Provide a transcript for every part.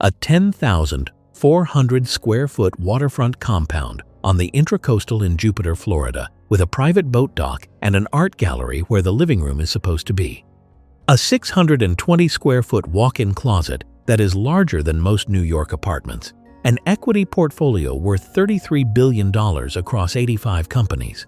a 10,400-square-foot waterfront compound on the Intracoastal in Jupiter, Florida, with a private boat dock and an art gallery where the living room is supposed to be. A 620-square-foot walk-in closet that is larger than most New York apartments. An equity portfolio worth $33 billion across 85 companies.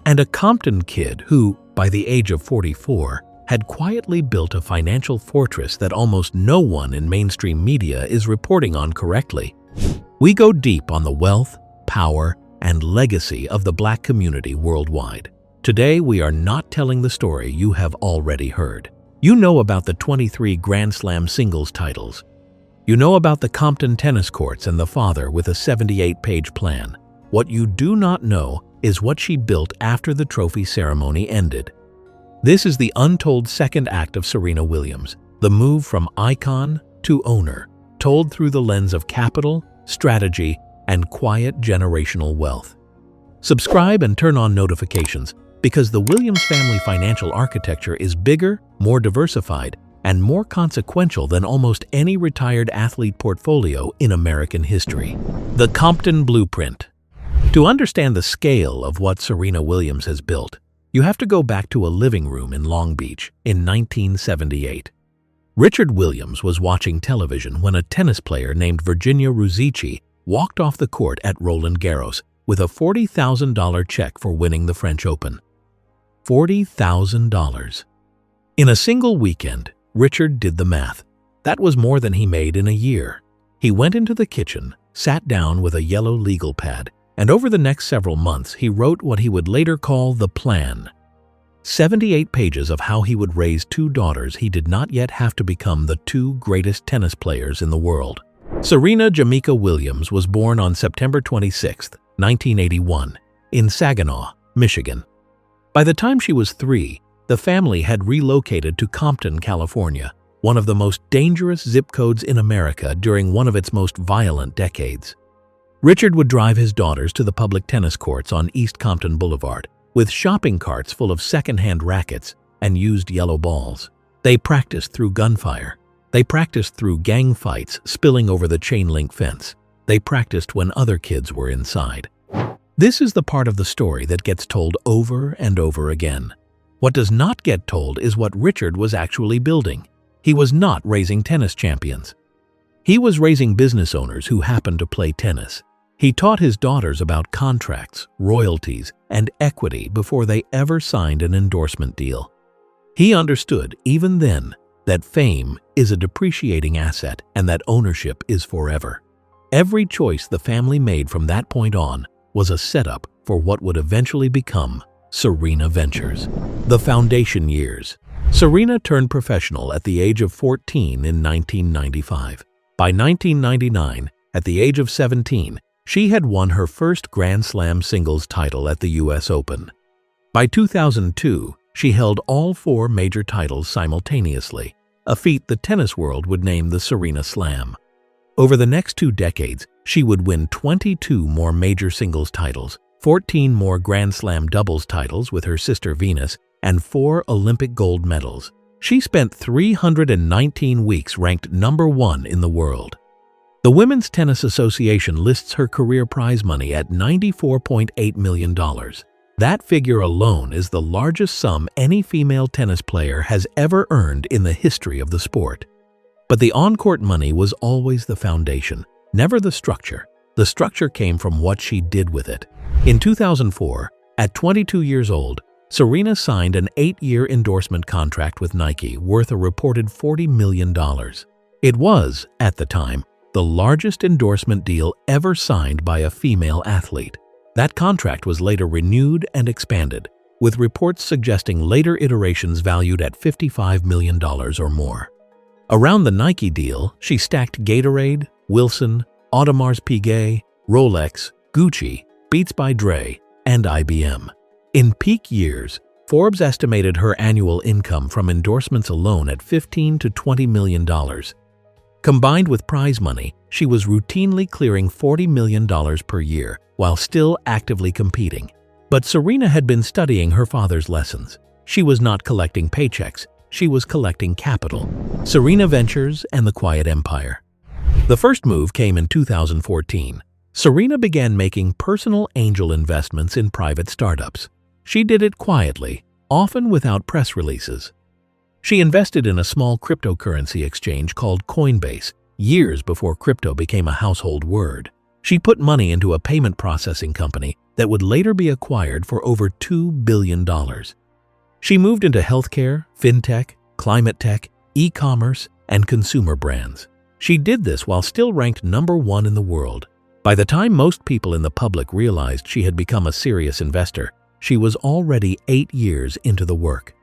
And a Compton kid who, by the age of 44, had quietly built a financial fortress that almost no one in mainstream media is reporting on correctly. We go deep on the wealth, power, and legacy of the Black community worldwide. Today, we are not telling the story you have already heard. You know about the 23 Grand Slam singles titles. You know about the Compton tennis courts and the father with a 78-page plan. What you do not know is what she built after the trophy ceremony ended. This is the untold second act of Serena Williams, the move from icon to owner, told through the lens of capital, strategy, and quiet generational wealth. Subscribe and turn on notifications because the Williams family financial architecture is bigger, more diversified, and more consequential than almost any retired athlete portfolio in American history. The Compton Blueprint. To understand the scale of what Serena Williams has built, you have to go back to a living room in Long Beach in 1978. Richard Williams was watching television when a tennis player named Virginia Ruzici walked off the court at Roland Garros with a $40,000 check for winning the French Open. $40,000. In a single weekend, Richard did the math. That was more than he made in a year. He went into the kitchen, sat down with a yellow legal pad, and over the next several months he wrote what he would later call the plan. 78 pages of how he would raise two daughters he did not yet have to become the two greatest tennis players in the world. Serena Jamaica Williams was born on September 26, 1981, in Saginaw, Michigan. By the time she was 3, the family had relocated to Compton, California, one of the most dangerous zip codes in America during one of its most violent decades. Richard would drive his daughters to the public tennis courts on East Compton Boulevard with shopping carts full of second-hand rackets and used yellow balls. They practiced through gunfire. They practiced through gang fights spilling over the chain-link fence. They practiced when other kids were inside. This is the part of the story that gets told over and over again. What does not get told is what Richard was actually building. He was not raising tennis champions. He was raising business owners who happened to play tennis. He taught his daughters about contracts, royalties, and equity before they ever signed an endorsement deal. He understood, even then, that fame is a depreciating asset and that ownership is forever. Every choice the family made from that point on was a setup for what would eventually become Serena Ventures. The foundation years. Serena turned professional at the age of 14 in 1995. By 1999, at the age of 17, she had won her first Grand Slam singles title at the US Open. By 2002, she held all 4 major titles simultaneously, a feat the tennis world would name the Serena Slam. Over the next 2 decades, she would win 22 more major singles titles, 14 more Grand Slam doubles titles with her sister Venus, and 4 Olympic gold medals. She spent 319 weeks ranked number 1 in the world. The Women's Tennis Association lists her career prize money at $94.8 million. That figure alone is the largest sum any female tennis player has ever earned in the history of the sport. But the on-court money was always the foundation, never the structure. The structure came from what she did with it. In 2004, at 22 years old, Serena signed an 8-year endorsement contract with Nike worth a reported $40 million. It was, at the time, the largest endorsement deal ever signed by a female athlete. That contract was later renewed and expanded, with reports suggesting later iterations valued at $55 million or more. Around the Nike deal, she stacked Gatorade, Wilson, Audemars Piguet, Rolex, Gucci, Beats by Dre, and IBM. In peak years, Forbes estimated her annual income from endorsements alone at $15 to $20 million. Combined with prize money, she was routinely clearing $40 million per year while still actively competing. But Serena had been studying her father's lessons. She was not collecting paychecks, she was collecting capital. Serena Ventures and the Quiet Empire. The first move came in 2014. Serena began making personal angel investments in private startups. She did it quietly, often without press releases. She invested in a small cryptocurrency exchange called Coinbase years before crypto became a household word. She put money into a payment processing company that would later be acquired for over $2 billion. She moved into healthcare, fintech, climate tech, e-commerce, and consumer brands. She did this while still ranked #1 in the world. By the time most people in the public realized she had become a serious investor, she was already 8 years into the work.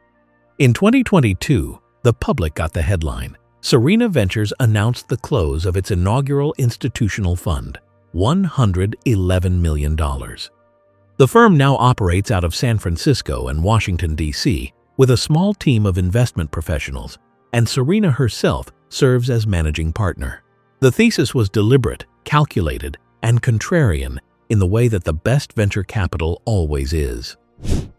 In 2022, the public got the headline. Serena Ventures announced the close of its inaugural institutional fund, $111 million. The firm now operates out of San Francisco and Washington, D.C., with a small team of investment professionals, and Serena herself serves as managing partner. The thesis was deliberate, calculated, and contrarian in the way that the best venture capital always is.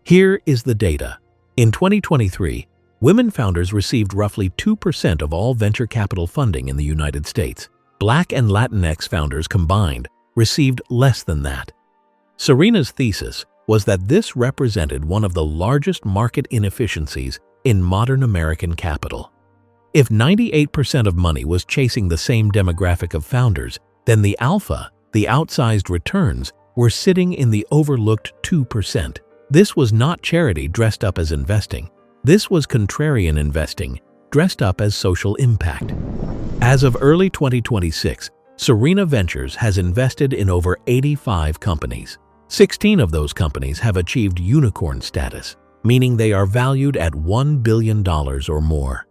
Here is the data. In 2023, women founders received roughly 2% of all venture capital funding in the United States. Black and Latinx founders combined received less than that. Serena's thesis was that this represented one of the largest market inefficiencies in modern American capital. If 98% of money was chasing the same demographic of founders, then the alpha, the outsized returns, were sitting in the overlooked 2%. This was not charity dressed up as investing. This was contrarian investing, dressed up as social impact. As of early 2026, Serena Ventures has invested in over 85 companies. 16 of those companies have achieved unicorn status, meaning they are valued at $1 billion or more.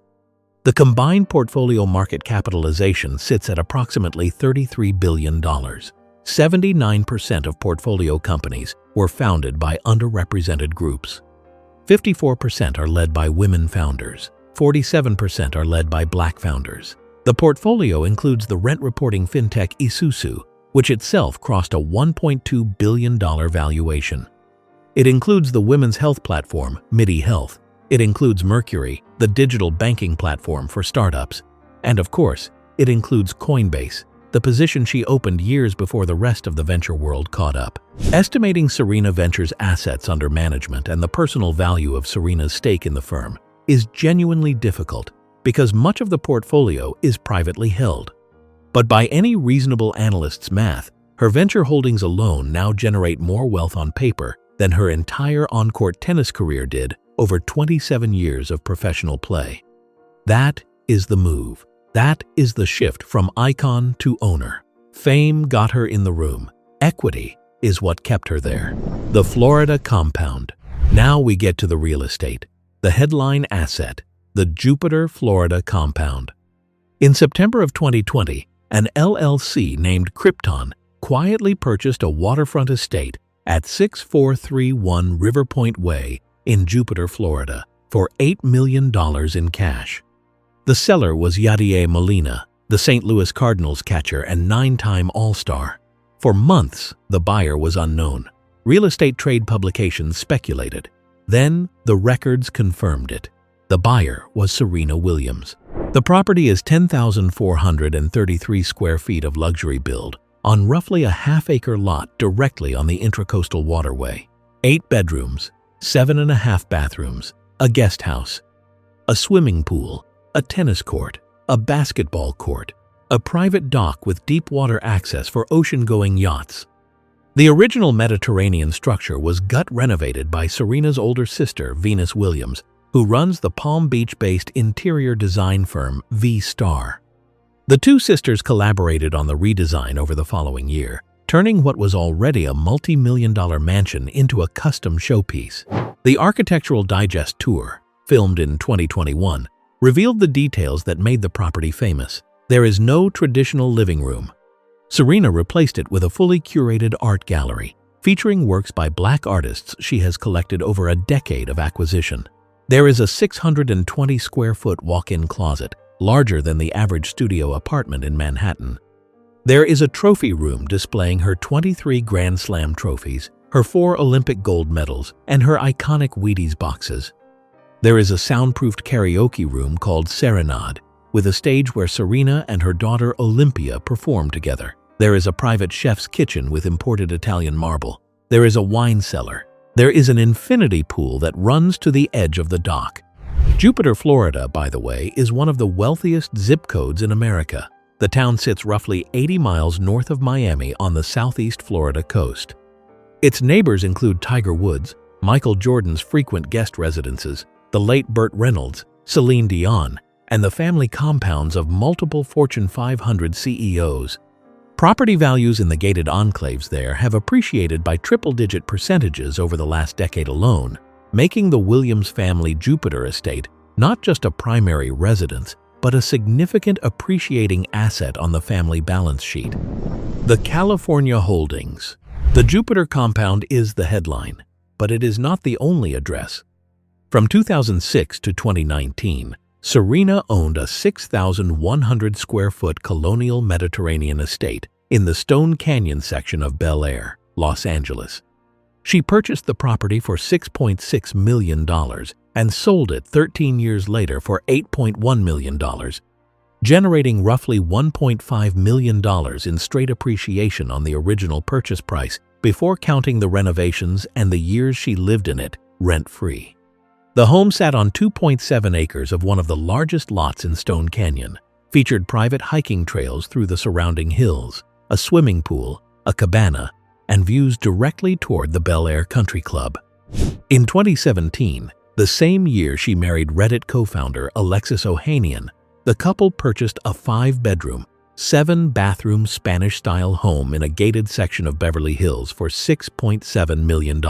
The combined portfolio market capitalization sits at approximately $33 billion. 79% of portfolio companies were founded by underrepresented groups. 54% are led by women founders. 47% are led by Black founders. The portfolio includes the rent-reporting fintech Esusu, which itself crossed a $1.2 billion valuation. It includes the women's health platform, Midi Health. It includes Mercury, the digital banking platform for startups. And of course, it includes Coinbase, the position she opened years before the rest of the venture world caught up. Estimating Serena Ventures' assets under management and the personal value of Serena's stake in the firm is genuinely difficult because much of the portfolio is privately held. But by any reasonable analyst's math, her venture holdings alone now generate more wealth on paper than her entire on-court tennis career did over 27 years of professional play. That is the move. That is the shift from icon to owner. Fame got her in the room. Equity is what kept her there. The Florida compound. Now we get to the real estate. The headline asset, the Jupiter, Florida compound. In September of 2020, an LLC named Krypton quietly purchased a waterfront estate at 6431 River Point Way in Jupiter, Florida, for $8 million in cash. The seller was Yadier Molina, the St. Louis Cardinals catcher and 9-time All-Star. For months, the buyer was unknown. Real estate trade publications speculated. Then, the records confirmed it. The buyer was Serena Williams. The property is 10,433 square feet of luxury build on roughly a half-acre lot directly on the Intracoastal Waterway. 8 bedrooms, 7.5 bathrooms, a guest house, a swimming pool, a tennis court, a basketball court, a private dock with deep water access for ocean-going yachts. The original Mediterranean structure was gut-renovated by Serena's older sister, Venus Williams, who runs the Palm Beach-based interior design firm V-Star. The two sisters collaborated on the redesign over the following year, turning what was already a multi-million-dollar mansion into a custom showpiece. The Architectural Digest tour, filmed in 2021, revealed the details that made the property famous. There is no traditional living room. Serena replaced it with a fully curated art gallery, featuring works by Black artists she has collected over a decade of acquisition. There is a 620-square-foot walk-in closet, larger than the average studio apartment in Manhattan. There is a trophy room displaying her 23 Grand Slam trophies, her 4 Olympic gold medals, and her iconic Wheaties boxes. There is a soundproofed karaoke room called Serenade, with a stage where Serena and her daughter Olympia perform together. There is a private chef's kitchen with imported Italian marble. There is a wine cellar. There is an infinity pool that runs to the edge of the dock. Jupiter, Florida, by the way, is one of the wealthiest zip codes in America. The town sits roughly 80 miles north of Miami on the southeast Florida coast. Its neighbors include Tiger Woods, Michael Jordan's frequent guest residences, the late Burt Reynolds, Celine Dion, and the family compounds of multiple Fortune 500 CEOs. Property values in the gated enclaves there have appreciated by triple-digit percentages over the last decade alone, making the Williams family Jupiter estate not just a primary residence, but a significant appreciating asset on the family balance sheet. The California Holdings. The Jupiter compound is the headline, but it is not the only address. From 2006 to 2019, Serena owned a 6,100-square-foot colonial Mediterranean estate in the Stone Canyon section of Bel Air, Los Angeles. She purchased the property for $6.6 million and sold it 13 years later for $8.1 million, generating roughly $1.5 million in straight appreciation on the original purchase price before counting the renovations and the years she lived in it rent-free. The home sat on 2.7 acres of one of the largest lots in Stone Canyon, featured private hiking trails through the surrounding hills, a swimming pool, a cabana, and views directly toward the Bel Air Country Club. In 2017, the same year she married Reddit co-founder Alexis Ohanian, the couple purchased a 5-bedroom, 7-bathroom Spanish-style home in a gated section of Beverly Hills for $6.7 million.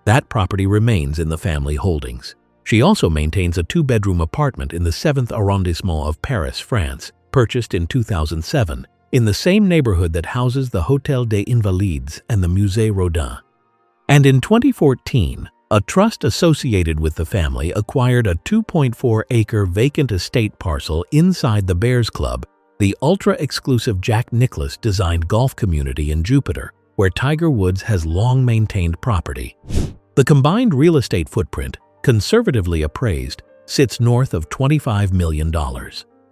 That property remains in the family holdings. She also maintains a 2-bedroom apartment in the 7th arrondissement of Paris, France, purchased in 2007, in the same neighborhood that houses the Hôtel des Invalides and the Musée Rodin. And in 2014, a trust associated with the family acquired a 2.4-acre vacant estate parcel inside the Bears Club, the ultra-exclusive Jack Nicklaus-designed golf community in Jupiter, where Tiger Woods has long maintained property. The combined real estate footprint, conservatively appraised, sits north of $25 million.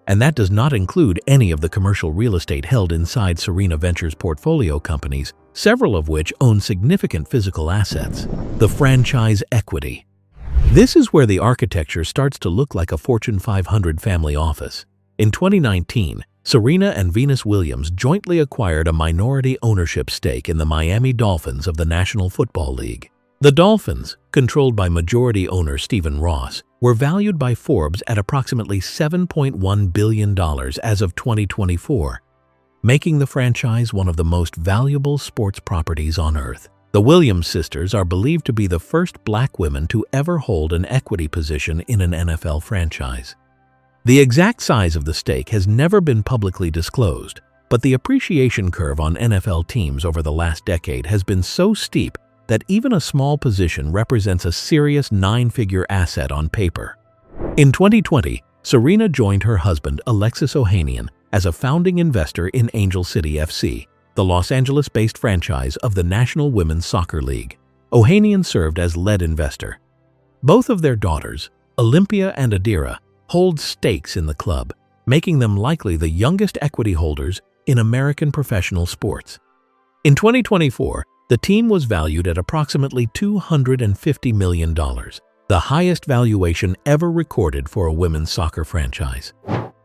And that does not include any of the commercial real estate held inside Serena Ventures portfolio companies, several of which own significant physical assets. The franchise equity. This is where the architecture starts to look like a Fortune 500 family office. In 2019, Serena and Venus Williams jointly acquired a minority ownership stake in the Miami Dolphins of the National Football League. The Dolphins, controlled by majority owner Stephen Ross, were valued by Forbes at approximately $7.1 billion as of 2024, making the franchise one of the most valuable sports properties on Earth. The Williams sisters are believed to be the first Black women to ever hold an equity position in an NFL franchise. The exact size of the stake has never been publicly disclosed, but the appreciation curve on NFL teams over the last decade has been so steep that even a small position represents a serious 9-figure asset on paper. In 2020, Serena joined her husband Alexis Ohanian as a founding investor in Angel City FC, the Los Angeles-based franchise of the National Women's Soccer League. Ohanian served as lead investor. Both of their daughters, Olympia and Adira, hold stakes in the club, making them likely the youngest equity holders in American professional sports. In 2024, the team was valued at approximately $250 million, the highest valuation ever recorded for a women's soccer franchise.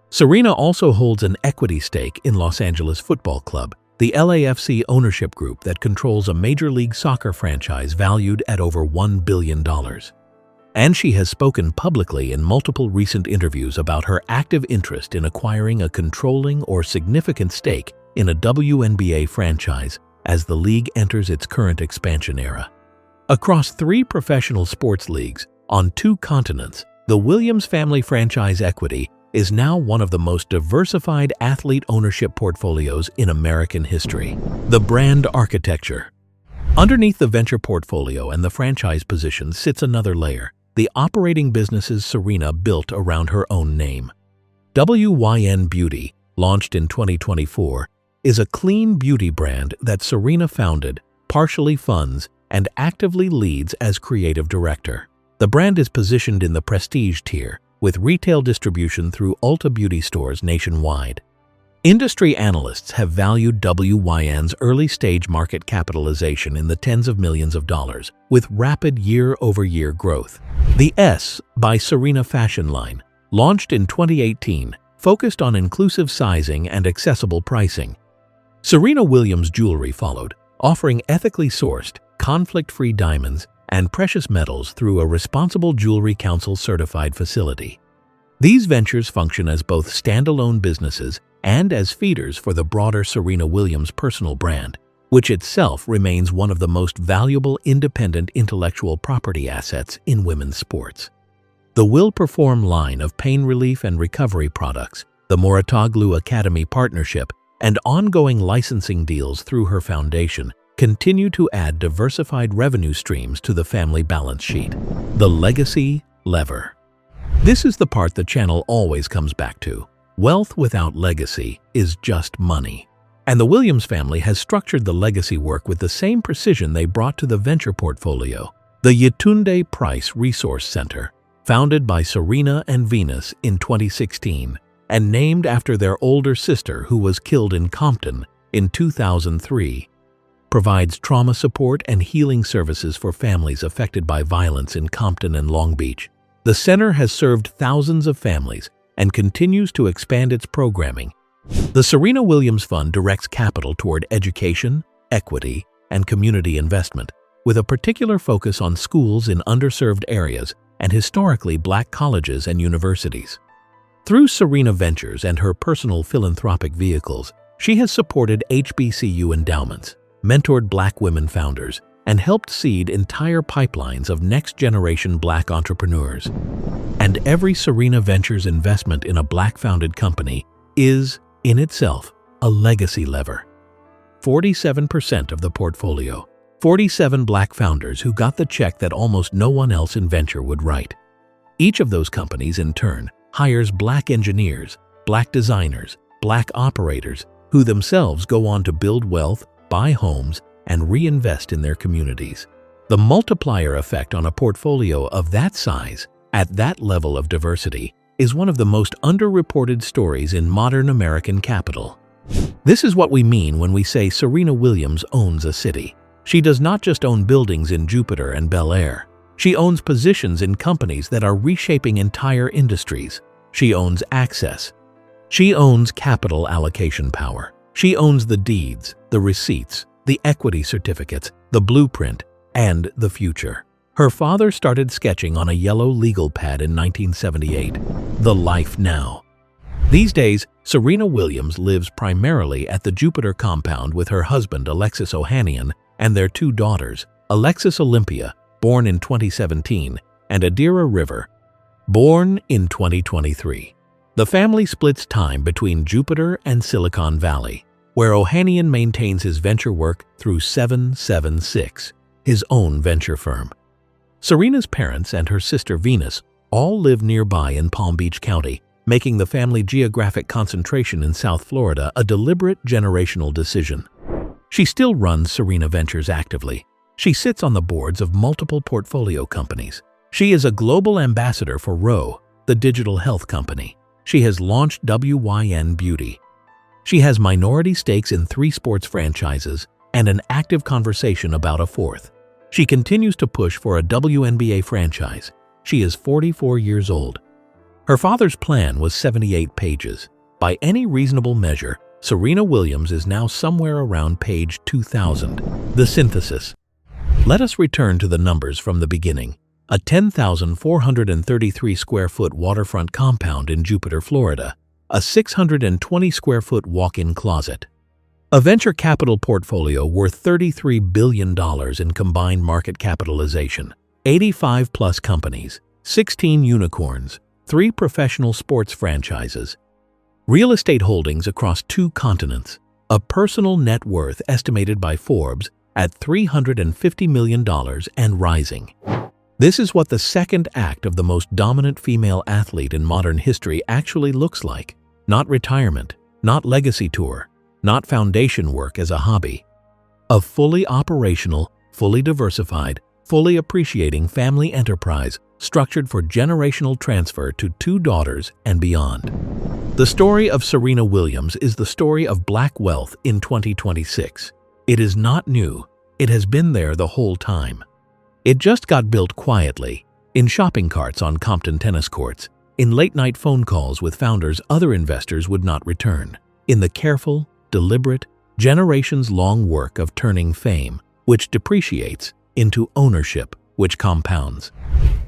Serena also holds an equity stake in Los Angeles Football Club, the LAFC ownership group that controls a Major League Soccer franchise valued at over $1 billion. And she has spoken publicly in multiple recent interviews about her active interest in acquiring a controlling or significant stake in a WNBA franchise as the league enters its current expansion era. Across 3 professional sports leagues on 2 continents, the Williams family franchise equity is now one of the most diversified athlete ownership portfolios in American history. The brand architecture. Underneath the venture portfolio and the franchise position sits another layer, the operating businesses Serena built around her own name. WYN Beauty, launched in 2024, is a clean beauty brand that Serena founded, partially funds, and actively leads as creative director. The brand is positioned in the prestige tier, with retail distribution through Ulta Beauty stores nationwide. Industry analysts have valued WYN's early-stage market capitalization in the tens of millions of dollars, with rapid year-over-year growth. The S by Serena fashion line, launched in 2018, focused on inclusive sizing and accessible pricing. Serena Williams jewelry followed, offering ethically sourced, conflict-free diamonds and precious metals through a Responsible Jewelry Council certified facility. These ventures function as both standalone businesses and as feeders for the broader Serena Williams personal brand, which itself remains one of the most valuable independent intellectual property assets in women's sports. The Will Perform line of pain relief and recovery products, the Moratoglu Academy partnership, and ongoing licensing deals through her foundation continue to add diversified revenue streams to the family balance sheet. The legacy lever. This is the part the channel always comes back to. Wealth without legacy is just money. And the Williams family has structured the legacy work with the same precision they brought to the venture portfolio. The Yetunde Price Resource Center, founded by Serena and Venus in 2016 and named after their older sister who was killed in Compton in 2003, provides trauma support and healing services for families affected by violence in Compton and Long Beach. The center has served thousands of families and continues to expand its programming. The Serena Williams Fund directs capital toward education, equity, and community investment, with a particular focus on schools in underserved areas and historically Black colleges and universities. Through Serena Ventures and her personal philanthropic vehicles, she has supported HBCU endowments, mentored Black women founders, and helped seed entire pipelines of next-generation Black entrepreneurs. And every Serena Ventures investment in a Black-founded company is, in itself, a legacy lever. 47% of the portfolio, 47 Black founders who got the check that almost no one else in venture would write. Each of those companies, in turn, hires Black engineers, Black designers, Black operators, who themselves go on to build wealth, buy homes, and reinvest in their communities. The multiplier effect on a portfolio of that size, at that level of diversity, is one of the most underreported stories in modern American capital. This is what we mean when we say Serena Williams owns a city. She does not just own buildings in Jupiter and Bel Air. She owns positions in companies that are reshaping entire industries. She owns access. She owns capital allocation power. She owns the deeds, the receipts, the equity certificates, the blueprint, and the future. Her father started sketching on a yellow legal pad in 1978. The life now. These days, Serena Williams lives primarily at the Jupiter compound with her husband Alexis Ohanian and their two daughters, Alexis Olympia, born in 2017, and Adira River, born in 2023. The family splits time between Jupiter and Silicon Valley, where Ohanian maintains his venture work through 776, his own venture firm. Serena's parents and her sister Venus all live nearby in Palm Beach County, making the family geographic concentration in South Florida a deliberate generational decision. She still runs Serena Ventures actively. She sits on the boards of multiple portfolio companies. She is a global ambassador for Ro, the digital health company. She has launched WYN Beauty. She has minority stakes in 3 sports franchises and an active conversation about a 4th. She continues to push for a WNBA franchise. She is 44 years old. Her father's plan was 78 pages. By any reasonable measure, Serena Williams is now somewhere around page 2000. The synthesis. Let us return to the numbers from the beginning. A 10,433 square foot waterfront compound in Jupiter, Florida. A 620 square foot walk-in closet. A venture capital portfolio worth $33 billion in combined market capitalization. 85 plus companies, 16 unicorns, 3 professional sports franchises. Real estate holdings across 2 continents. A personal net worth estimated by Forbes at $350 million and rising. This is what the second act of the most dominant female athlete in modern history actually looks like. Not retirement, not legacy tour, not foundation work as a hobby. A fully operational, fully diversified, fully appreciating family enterprise structured for generational transfer to 2 daughters and beyond. The story of Serena Williams is the story of black wealth in 2026. It is not new. It has been there the whole time. It just got built quietly, in shopping carts on Compton tennis courts, in late-night phone calls with founders other investors would not return, in the careful, deliberate, generations-long work of turning fame, which depreciates, into ownership, which compounds.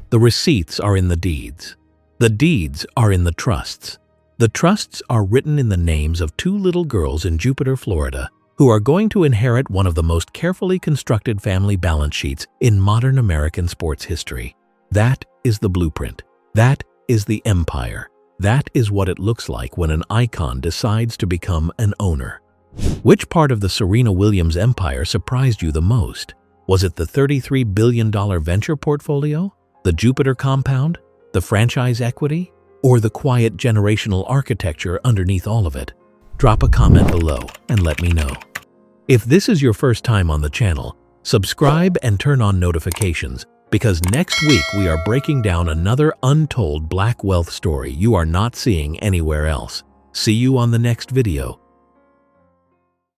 The receipts are in the deeds. The deeds are in the trusts. The trusts are written in the names of 2 little girls in Jupiter, Florida, who are going to inherit one of the most carefully constructed family balance sheets in modern American sports history. That is the blueprint. That is the empire. That is what it looks like when an icon decides to become an owner. Which part of the Serena Williams empire surprised you the most? Was it the $33 billion venture portfolio, the Jupiter compound, the franchise equity, or the quiet generational architecture underneath all of it? Drop a comment below and let me know. If this is your first time on the channel, subscribe and turn on notifications, because next week we are breaking down another untold black wealth story you are not seeing anywhere else. See you on the next video.